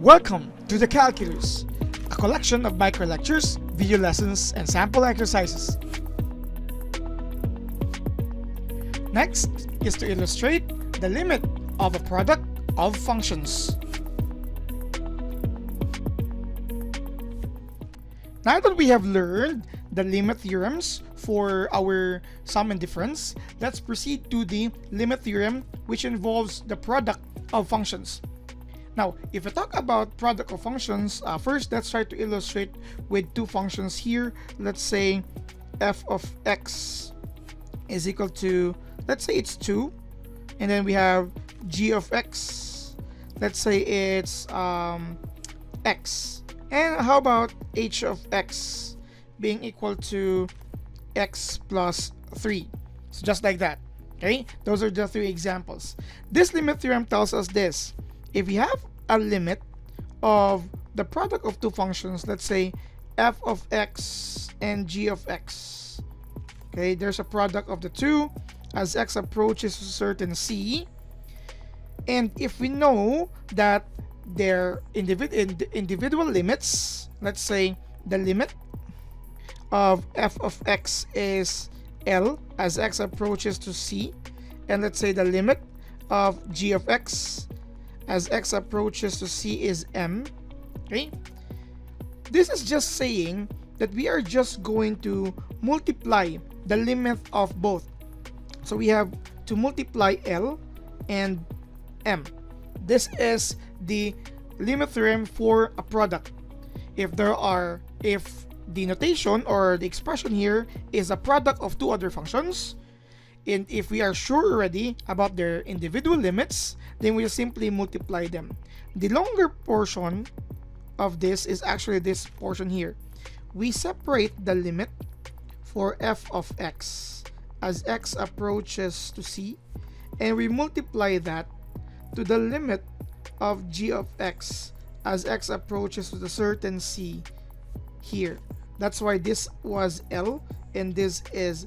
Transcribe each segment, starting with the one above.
Welcome to the Calculus, a collection of micro lectures, video lessons, and sample exercises. Next is to illustrate the limit of a product of functions. Now that we have learned the limit theorems for our sum and difference, let's proceed to the limit theorem, which involves the product of functions. Now, if we talk about product of functions, first let's try to illustrate with two functions here. Let's say f of x is equal to, let's say it's 2, and then we have g of x, let's say it's x, and how about h of x being equal to x plus 3. So just like that. Okay, those are the three examples. This limit theorem tells us this: if we have a limit of the product of two functions, let's say f of x and g of x, okay, there's a product of the two as x approaches a certain c, and if we know that their individual limits, let's say the limit of f of x is L as x approaches to c, and let's say the limit of g of x as x approaches to c is m. Okay, this is just saying that we are just going to multiply the limit of both. So we have to multiply L and m. This is the limit theorem for a product. If the notation or the expression here is a product of two other functions, and if we are sure already about their individual limits, then we'll simply multiply them. The longer portion of this is actually this portion here. We separate the limit for f of x as x approaches to c, and we multiply that to the limit of g of x as x approaches to the certain c here. That's why this was L and this is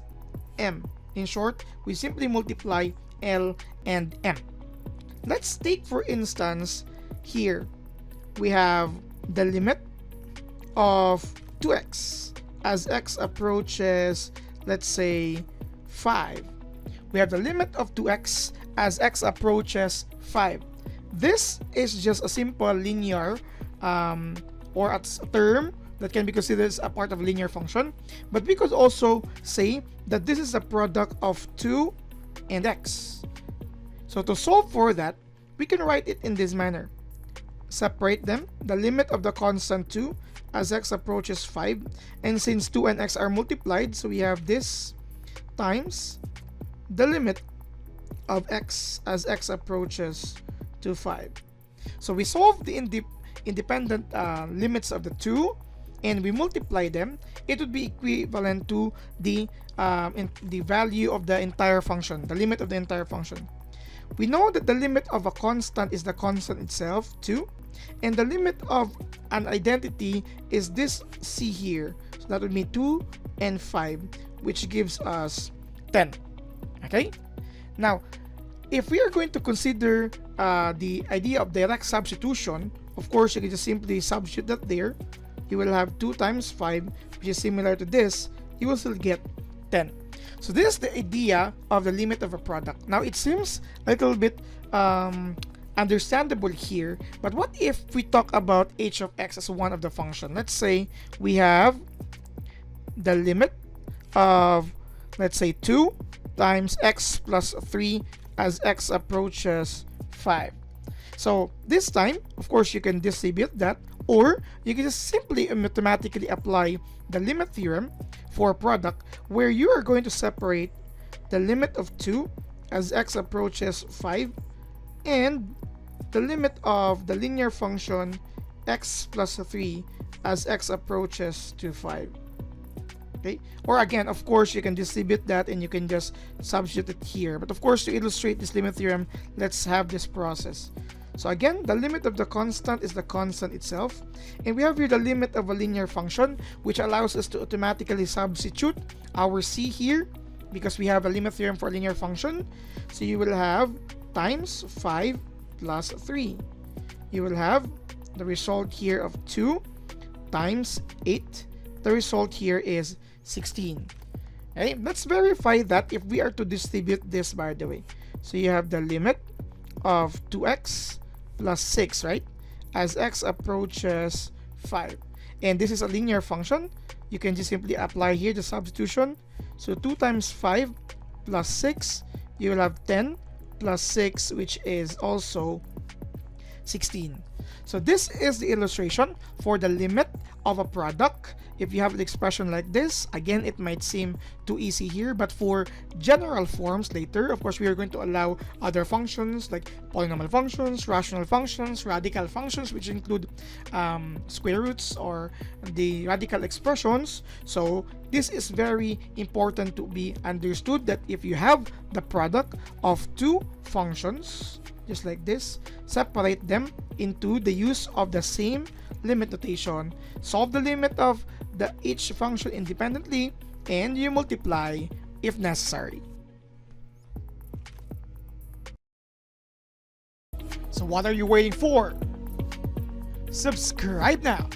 m. In short, we simply multiply L and m. Let's take, for instance, here we have the limit of 2x as x approaches, let's say, 5. We have the limit of 2x as x approaches 5. This is just a simple linear or a term that can be considered as a part of a linear function, but we could also say that this is a product of 2 and x. So to solve for that, we can write it in this manner. Separate them, the limit of the constant 2 as x approaches 5, and since 2 and x are multiplied, so we have this times the limit of x as x approaches to 5. So we solve the independent limits of the two, and we multiply them. It would be equivalent to the value of the entire function, the limit of the entire function. We know that the limit of a constant is the constant itself, 2, and the limit of an identity is this c here. So that would be 2 and 5, which gives us 10. Okay? Now, if we are going to consider the idea of direct substitution, of course, you can just simply substitute that there. You will have 2 times 5, which is similar to this. You will still get 10. So this is the idea of the limit of a product. Now, it seems a little bit understandable here, but what if we talk about h of x as one of the function? Let's say we have the limit of, let's say, 2 times x plus 3 as x approaches 5. So this time, of course, you can distribute that, or you can just simply mathematically apply the limit theorem for a product where you are going to separate the limit of 2 as x approaches 5 and the limit of the linear function x plus 3 as x approaches to 5. Okay? Or again, of course, you can distribute that and you can just substitute it here. But of course, to illustrate this limit theorem, let's have this process. So again, the limit of the constant is the constant itself, and we have here the limit of a linear function, which allows us to automatically substitute our c here because we have a limit theorem for a linear function. So you will have times 5 plus 3. You will have the result here of 2 times 8, the result here is 16. Okay, let's verify that if we are to distribute this, by the way. So you have the limit of 2x plus 6, right? As x approaches 5. And this is a linear function. You can just simply apply here the substitution. So 2 times 5 plus 6, you will have 10 plus 6, which is also 16. So this is the illustration for the limit of a product. If you have the expression like this, again, it might seem too easy here, but for general forms later, of course, we are going to allow other functions like polynomial functions, rational functions, radical functions, which include square roots or the radical expressions. So this is very important to be understood, that if you have the product of two functions, just like this, separate them into the use of the same limit notation, solve the limit of each function independently, and you multiply if necessary. So what are you waiting for? Subscribe now!